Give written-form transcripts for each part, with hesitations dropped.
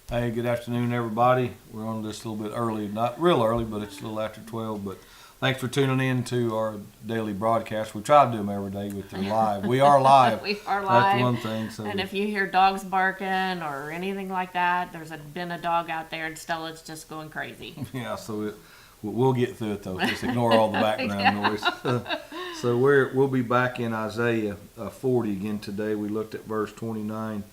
Hey, good afternoon, everybody. We're on this a little bit early, not real early, but it's a little after 12. But thanks for tuning in to our daily broadcast. We try to do them every day, but they're live. We are live. We are That's live. one thing. So And if you hear dogs barking or anything like that, been a dog out there and Stella's just going crazy. yeah, we'll get through it though. Just ignore all the background Yeah. noise. So we'll be back in Isaiah 40 again today. We looked at verse 29.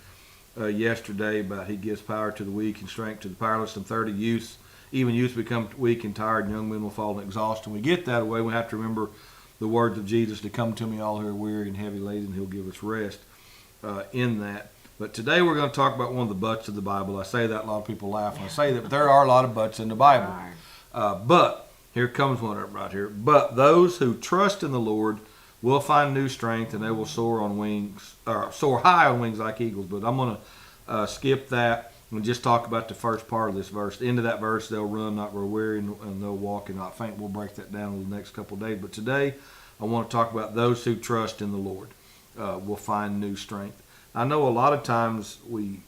Yesterday about he gives power to the weak and strength to the powerless, and 30 youths, even youths become weak and tired, and young men will fall in exhaustion. We get that way. We have to remember the words of Jesus to come to me, all who are weary and heavy laden, he'll give us rest in that. But today we're going to talk about one of the buts of the Bible. I say that, a lot of people laugh when I say that, but there are a lot of buts in the Bible. But here comes one right here. But those who trust in the Lord will find new strength, and they will soar on wings, or soar high on wings like eagles. But I'm going to skip that and just talk about the first part of this verse. The end of that verse, they'll run, not grow weary, and they'll walk and not faint. We'll break that down over the next couple of days. But today, I want to talk about those who trust in the Lord will find new strength. I know a lot of times we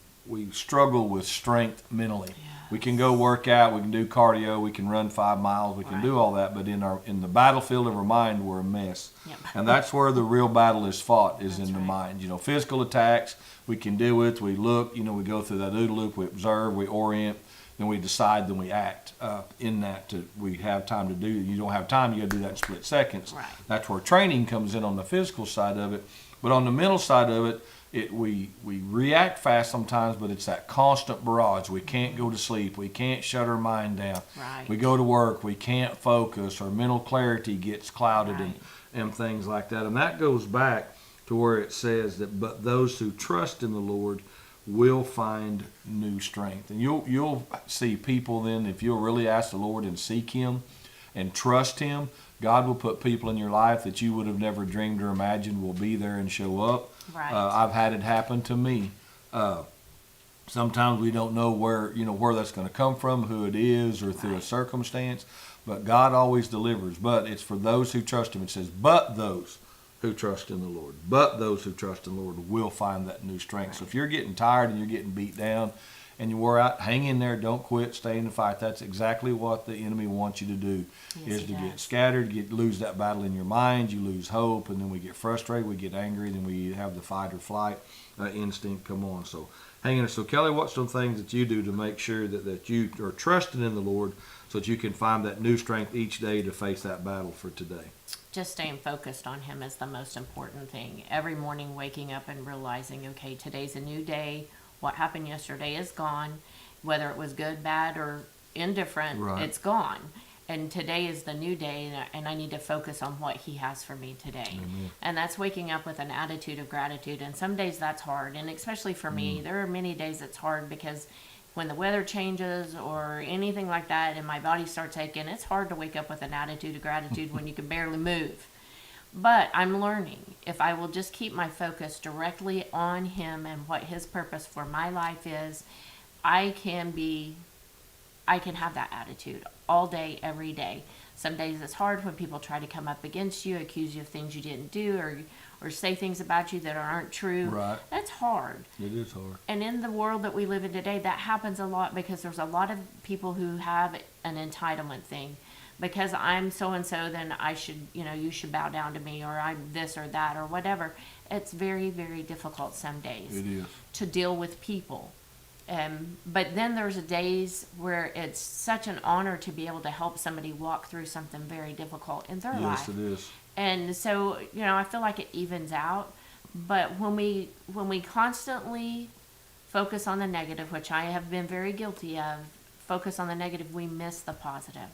struggle with strength mentally. We can go work out, we can do cardio, we can run 5 miles, we can do all that, but in the battlefield of our mind, we're a mess. Yep. And that's where the real battle is fought, is That's in the right. mind. You know, physical attacks we can deal with, we look, we go through that OODA loop, we observe, we orient, then we decide, then we act in that. We have time to do. You don't have time, you got to do that in split seconds. Right. That's where training comes in on the physical side of it. But on the mental side of it, we react fast sometimes, but it's that constant barrage. We can't go to sleep. We can't shut our mind down. Right. We go to work. We can't focus. Our mental clarity gets clouded Right. and things like that. And that goes back to where it says that, but those who trust in the Lord will find new strength. And you'll see people then, if you'll really ask the Lord and seek Him and trust Him, God will put people in your life that you would have never dreamed or imagined will be there and show up. Right. I've had it happen to me. Sometimes we don't know where that's going to come from, who it is, or through a Right. circumstance. But God always delivers. But it's for those who trust Him. It says, "But those who trust in the Lord, but those who trust in the Lord will find that new strength." Right. So if you're getting tired and you're getting beat down, and you wore out, hang in there. Don't quit. Stay in the fight. That's exactly what the enemy wants you to do. Yes, is he to get does. scattered, lose that battle in your mind. You lose hope, and then we get frustrated. We get angry, then we have the fight or flight instinct come on. So hang in there. So Kelly, what's some things that you do to make sure that you are trusting in the Lord, so that you can find that new strength each day to face that battle for today? Just staying focused on Him is the most important thing. Every morning waking up and realizing, okay, today's a new day. What happened yesterday is gone. Whether it was good, bad, or indifferent, Right. it's gone. And today is the new day, and I need to focus on what He has for me today. Amen. And that's waking up with an attitude of gratitude. And some days that's hard. And especially for me, there are many days it's hard because when the weather changes or anything like that and my body starts aching, it's hard to wake up with an attitude of gratitude when you can barely move. But I'm learning, if I will just keep my focus directly on Him and what His purpose for my life is, I can have that attitude all day, every day. Some days it's hard when people try to come up against you, accuse you of things you didn't do, or say things about you that aren't true. Right. That's hard. It is hard. And in the world that we live in today, that happens a lot because there's a lot of people who have an entitlement thing. Because I'm so and so, then I should, you should bow down to me, or I'm this or that or whatever. It's very, very difficult some days It is. to deal with people. But then there's days where it's such an honor to be able to help somebody walk through something very difficult in their life. Yes, it is. And so, I feel like it evens out. But when we constantly focus on the negative, which I have been very guilty of, focus on the negative, we miss the positive.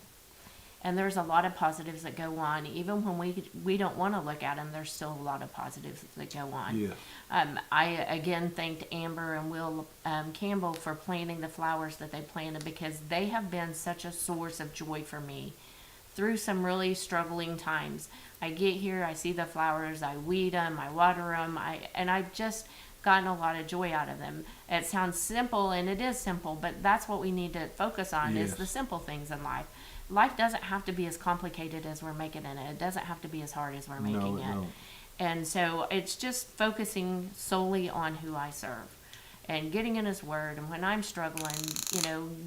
And there's a lot of positives that go on. Even when we don't want to look at them, there's still a lot of positives that go on. Yes. I again thanked Amber and Will Campbell for planting the flowers that they planted, because they have been such a source of joy for me through some really struggling times. I get here, I see the flowers, I weed them, I water them, and I've just gotten a lot of joy out of them. It sounds simple, and it is simple, but that's what we need to focus on, Yes. is the simple things in life. Life doesn't have to be as complicated as we're making it. It doesn't have to be as hard as we're making No, it it. don't. And so it's just focusing solely on who I serve. and getting in His Word. And when I'm struggling,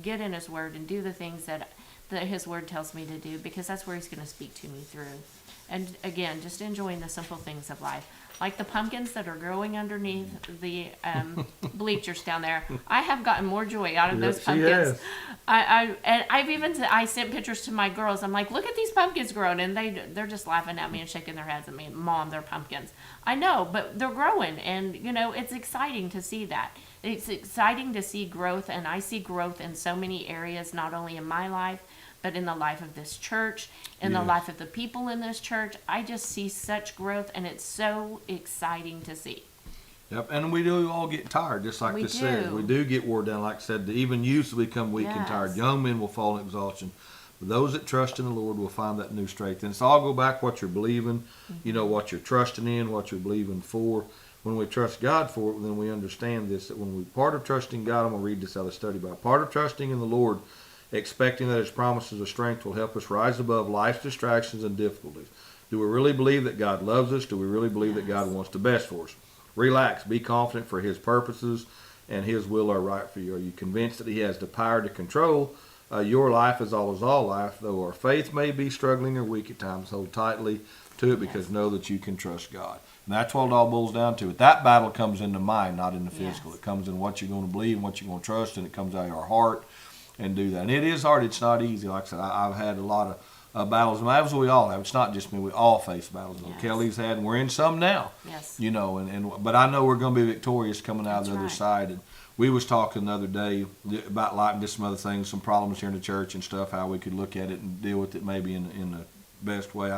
get in His Word and do the things that His Word tells me to do, because that's where He's going to speak to me through. And again, just enjoying the simple things of life. Like the pumpkins that are growing underneath the bleachers down there. I have gotten more joy out of those pumpkins. I sent pictures to my girls. I'm like, look at these pumpkins growing, and they're just laughing at me and shaking their heads at me. Mom, they're pumpkins. I know, but they're growing, and it's exciting to see that. It's exciting to see growth, and I see growth in so many areas, not only in my life, but in the life of this church, in the life of the people in this church. I just see such growth, and it's so exciting to see. Yep, and we do all get tired, just like this said. We do get wore down, like I said. Even youth will become weak and tired. Young men will fall in exhaustion. But those that trust in the Lord will find that new strength. And it's all go back what you're believing, what you're trusting in, what you're believing for. When we trust God for it, then we understand this, that when we part of trusting God, I'm going to read this out of the study Bible. Part of trusting in the Lord, expecting that His promises of strength will help us rise above life's distractions and difficulties. Do we really believe that God loves us? Do we really believe that God wants the best for us? Relax. Be confident, for His purposes and His will are right for you. Are you convinced that He has the power to control your life as all life? Though our faith may be struggling or weak at times, hold tightly to it, because know that you can trust God. And that's what it all boils down to. That battle comes in the mind, not in the physical. It comes in what you're going to believe and what you're going to trust, and it comes out of your heart. And do that. And it is hard. It's not easy. Like I said, I've had a lot of battles, and as we all have. It's not just me. We all face battles. Yes. Kelly's had, and we're in some now. Yes. But I know we're going to be victorious coming out of the other side. And we was talking the other day about life and just some other things, some problems here in the church and stuff, how we could look at it and deal with it maybe in the best way.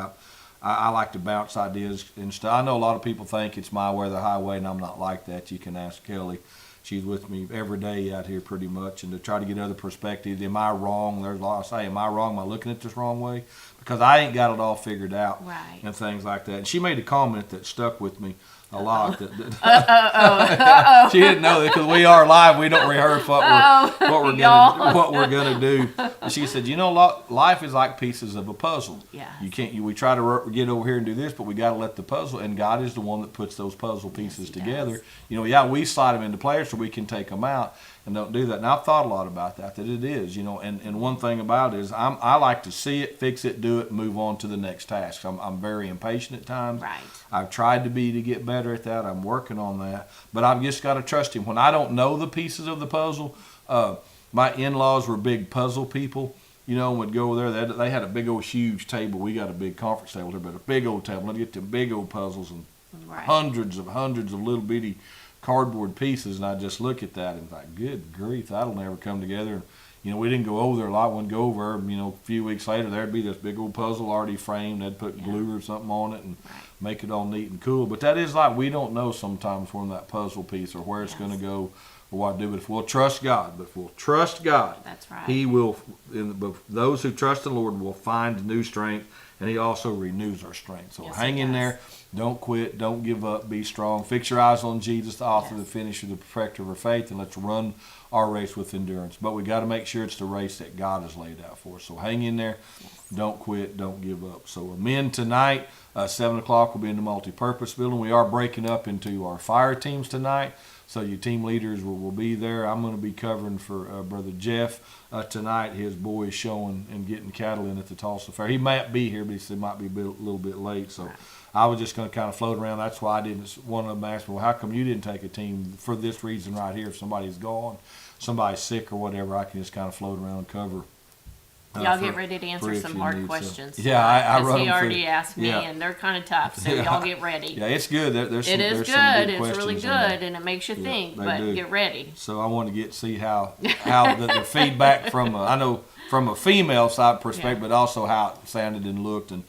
I like to bounce ideas and stuff. I know a lot of people think it's my way or the highway, and I'm not like that. You can ask Kelly. She's with me every day out here pretty much, and to try to get other perspectives. Am I wrong? There's a lot I say, am I wrong? Am I looking at this wrong way? Because I ain't got it all figured out, and things like that. And she made a comment that stuck with me a lot. She didn't know that, because we are live. We don't rehearse what we're gonna do. And she said, life is like pieces of a puzzle. Yeah. We try to get over here and do this, but we got to let the puzzle. And God is the one that puts those puzzle pieces together. Does. We slide them into place so we can take them out, and don't do that. And I've thought a lot about that it is. And one thing about it is I like to see it, fix it, do it, and move on to the next task. I'm very impatient at times. Right. I've tried to get better at that. I'm working on that. But I've just got to trust Him. When I don't know the pieces of the puzzle, my in-laws were big puzzle people. Would go over there. They had a big old huge table. We got a big conference table here, but a big old table. They'd get them big old puzzles and hundreds of little bitty cardboard pieces. And I just look at that and think, good grief, that'll never come together. And, we didn't go over there a lot. Wouldn't go over, a few weeks later, there'd be this big old puzzle already framed. They'd put glue or something on it and make it all neat and cool. But that is like, we don't know sometimes when that puzzle piece or where it's going to go or what to do. But if we'll trust God, that's right. He will, those who trust the Lord will find new strength, and He also renews our strength. So hang in there. Don't quit. Don't give up. Be strong. Fix your eyes on Jesus, the author, the finisher, the perfecter of our faith, and let's run our race with endurance. But we got to make sure it's the race that God has laid out for us. So hang in there. Yes. Don't quit. Don't give up. So men tonight, 7 o'clock, we'll be in the multi-purpose building. We are breaking up into our fire teams tonight. So your team leaders will be there. I'm going to be covering for Brother Jeff tonight. His boy is showing and getting cattle in at the Tulsa Fair. He might be here, but he said he might be a little bit late. So I was just going to kind of float around. That's why I didn't. One of them asked me, well, how come you didn't take a team for this reason right here? If somebody's gone, somebody's sick or whatever, I can just kind of float around and cover. Y'all get ready to answer some hard questions. So. Yeah, I wrote he already asked me, and they're kind of tough, so y'all get ready. Yeah, it's good. There's it is good. It's really good, and it makes you think, but get ready. So I want to see how the feedback from, I know from a female side perspective, but also how it sounded and looked and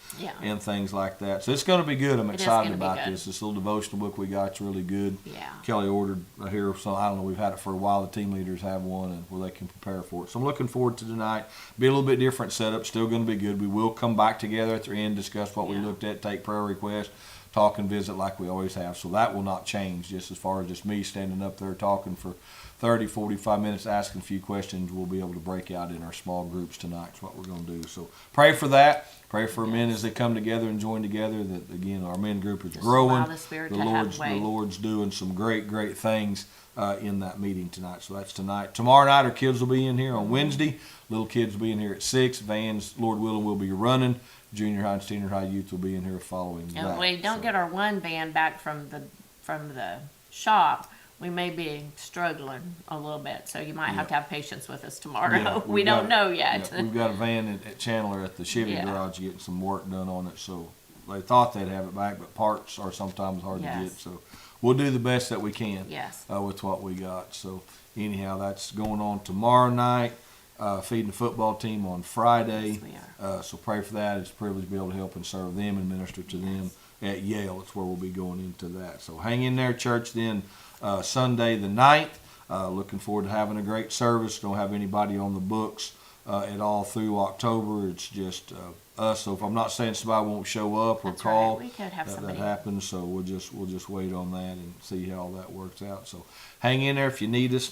things like that. So it's going to be good. I'm excited about this. This little devotional book we got is really good. Yeah. Kelly ordered here, so I don't know, we've had it for a while. The team leaders have one, and where they can prepare for it. So I'm looking forward to tonight. Be a little bit different setup, still going to be good. We will come back together at the end, discuss what we looked at, take prayer requests, talk and visit like we always have. So that will not change, just as far as just me standing up there talking for 30, 45 minutes, asking a few questions. We'll be able to break out in our small groups tonight. Is what we're going to do. So pray for that. Pray for men as they come together and join together. That again, our men group is Just growing. allow the Spirit to have The way. Lord's doing some great things in that meeting tonight. So that's tonight. Tomorrow night, our kids will be in here on Wednesday. Little kids will be in here at 6. Vans, Lord willing, will be running. Junior high and senior high youth will be in here following And that. we don't So- get our one van back from the shop. We may be struggling a little bit, so you might have to have patience with us tomorrow. Yeah, we we've don't got- know yet. yeah, we've got a van at Chandler at the Chevy Yeah. garage getting some work done on it. So they thought they'd have it back, but parts are sometimes hard to Yes. get. So we'll do the best that we can Yes. with what we got. So anyhow, that's going on tomorrow night. Feeding the football team on Friday. Yes, we are. So pray for that. It's a privilege to be able to help and serve them and minister to them at Yale. It's where we'll be going into that. So hang in there, church. Then Sunday the 9th. Looking forward to having a great service. Don't have anybody on the books at all through October. It's just us. So if I'm not saying somebody won't show up or That's call, right. We could have that somebody. happens. So we'll just wait on that and see how all that works out. So hang in there if you need us.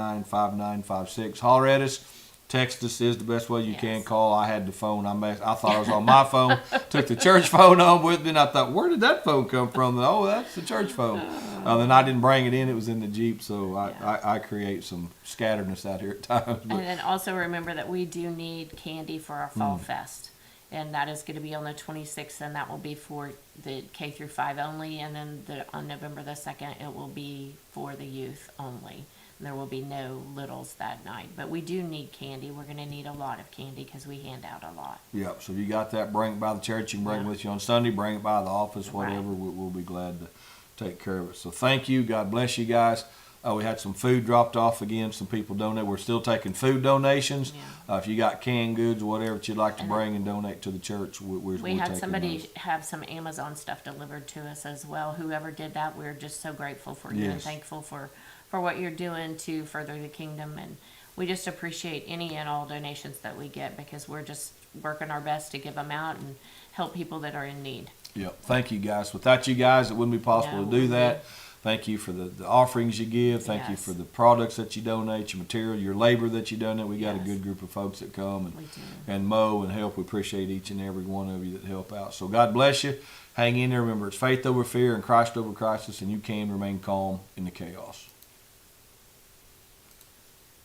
918-399-5956. Holler at us. Text us is the best way you Yes. can. Call. I had the phone. I thought I was on my phone. Took the church phone on with me, and I thought, where did that phone come from? Oh, that's the church phone. Then I didn't bring it in. It was in the Jeep, so I create some scatteredness out here at times. But And then also remember that we do need candy for our Fall Fest. And that is going to be on the 26th, and that will be for the K through 5 only. And then on November the 2nd, it will be for the youth only. There will be no littles that night. But we do need candy. We're going to need a lot of candy because we hand out a lot. Yep. So if you got that, bring it by the church. You can bring it with you on Sunday. Bring it by the office, whatever. Right. We'll be glad to take care of it. So thank you. God bless you guys. We had some food dropped off again. Some people donated. We're still taking food donations. Yeah. If you got canned goods or whatever that you'd like to And bring and donate to the church, we're We had taking somebody those. have some Amazon stuff delivered to us as well. Whoever did that, we're just so grateful for you and Yes. thankful for what you're doing to further the kingdom. And we just appreciate any and all donations that we get because we're just working our best to give them out and help people that are in need. Yep. Thank you guys. Without you guys, it wouldn't be possible No, to do we that. Thank you for the offerings you give. Thank you Yes. for the products that you donate, your material, your labor that you donate. We got a Yes. good group of folks that come We do. and mow and help. We appreciate each and every one of you that help out. So God bless you. Hang in there. Remember, it's faith over fear and Christ over crisis, and you can remain calm in the chaos.